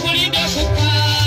Kulinda kukaa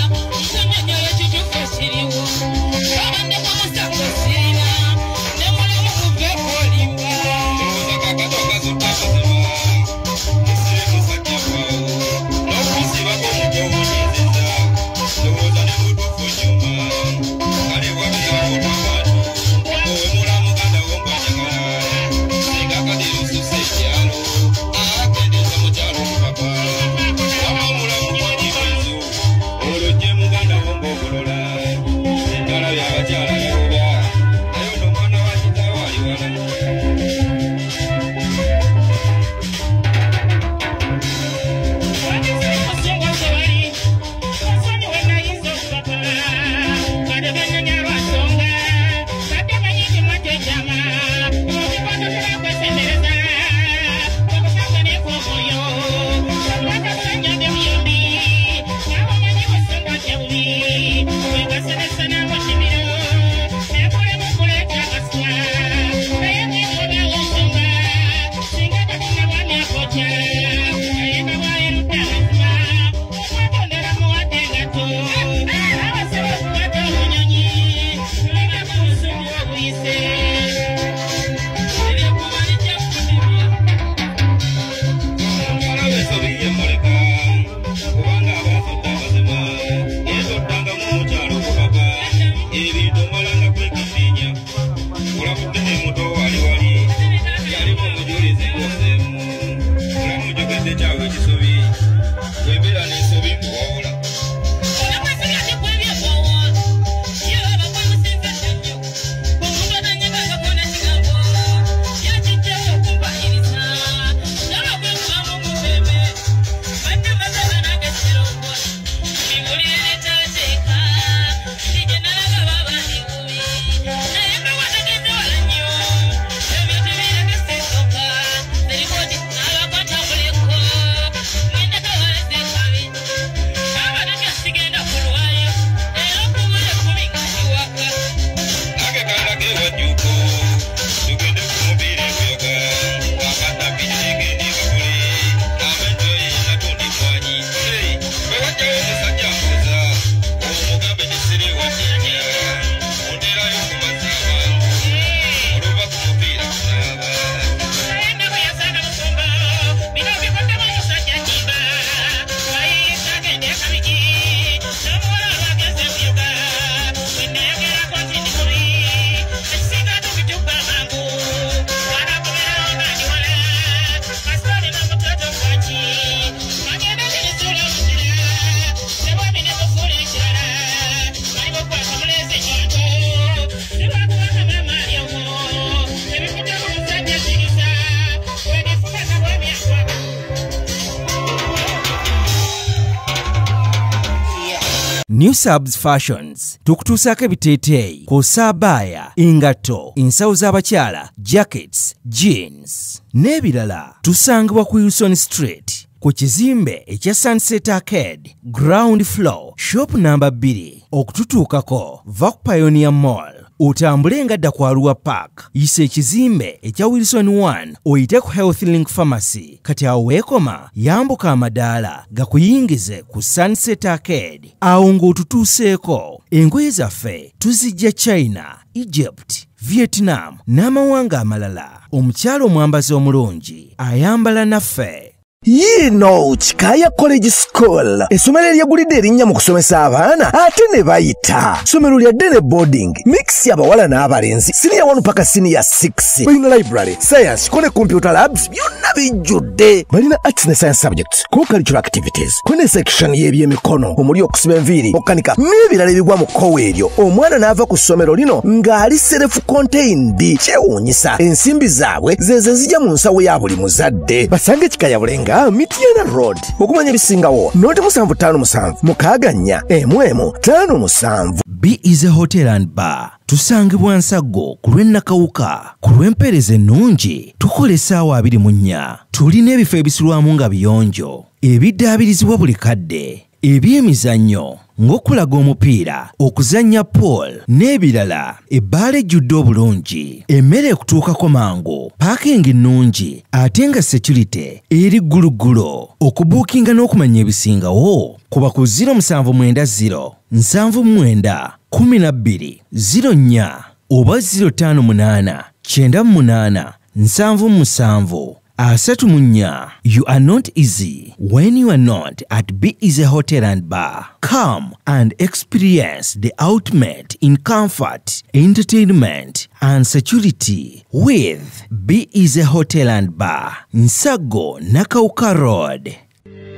New Subs Fashions tukutuusaako ebiteeteeyi kw'ossa abaya, engatto, ensawo z'abakyala, jackets, jeans n'ebirala. Tusangibwa ku Wilson Street ku kizimbe ekya Sunset Arcade ground floor shop number 2. Okututuukako va ku Pioneer Mall otambule ngadda ku Arua Park, yisa ekizimbe ekya Wilson 1 oyite ku Health Link Pharmacy. Kati awo weekoma yambuka amadaala gakuyingize ku Sunset Arcade, awo ng'otutuuseeko. Engoye zaffe tuzijja China, Egypt, Vietnam n'amawanga amalala. Omukyala omwambazi omulungi ayambala naffe. Yino Chikaya College School essomero eryagulidde erinnya mu kusomesa abaana ate ne bayita ssomero lya ddene boarding mix y'abawala n'abalenzi senior 1 paka senior 6. balina library, science ko ne computer labs byonna bijjudde. balina arts ne science subjects, co-curricular activities, ko ne section y'ebyemikono omuli okusiba enviiri, okukanika n'ebirala ebigwa mu kkowe eryo. omwana n'ava ku ssomero lino ng'ali self contained. kyewuunyisa ensimbi zaabwe ze zijja mu nsawo ya buli muzadde. basange Chikaya Bulenga Mitiana Road. okumanya ebisingawo noti 757 mukaganya emwemu 57. Be Easy Hotel and Bar tusangibwa Nsago ku lw'Ennakawuka. ku lw'empeereza ennungi tukola essaawa 24. tulina ebifo ebisulwamu nga biyonjo, ebiddaabirizibwa buli kadde, ebyemizannyo ng'okulaga omupiira, okuzannya pool n'ebirala. ebbaala ejjudde obulungi, emmere ekutuukako mangu, paakingi nnungi ate nga security eri gguluggulu. okubuukinga n'okumanya ebisingawo kuba ku 070 79 12 04 oba 058 98 77 34. You are not easy when you are not at Be Easy Hotel and Bar. Come and experience the ultimate in comfort, entertainment and security with Be Easy Hotel and Bar, Nsago, Nakauka Road.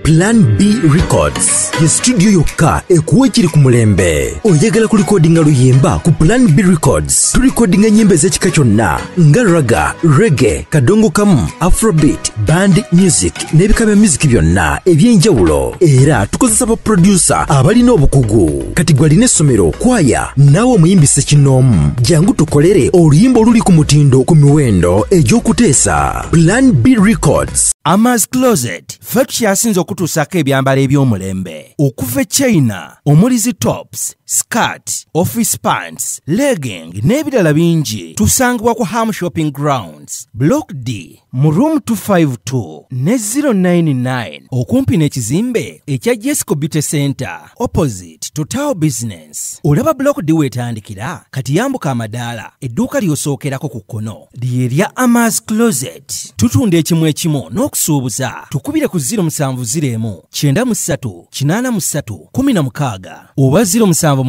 Plan B Records ye studio yokka ekuwa ekiri ku mulembe. oyagala ku recordinga luyimba ku Plan B Records. tu recordinga nyimbe z'ekika kyonna nga raga, reggae, kadongo kamu, afrobeat, band music n'ebika bya music byonna eby'enjawulo. era tukozesa ba producer abalina obukugu. kati gwalina essomero, kwaya naawe omuyimbise kinoomu, jangu tukolere oluyimba oluli ku mutindo ku miwendo egy'okuteesa. Plan B Records. Ama's Closet ffe tukyasinza okutuusaako ebyambalo eby'omulembe okuva China, omulizi tops, skirt, office pants, legging n'ebirala bingi. tusangibwa ku Ham Shopping Grounds Block D mu room 252 ne 099 okumpi n'ekizimbe ekya Jesco Beauty Center opposite to Tower Business. olaba Block D wetandikira, kati yambuka amadaala edduuka ly'osookerako ku kkono lye lya Ama's Closet. tutunda ekimu ekimu n'okusuubuza. tukubire ku 0701 93 83 16 oba 0762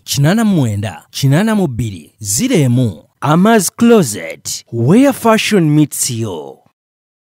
89 82 01. Ama's Closet, where fashion meets you.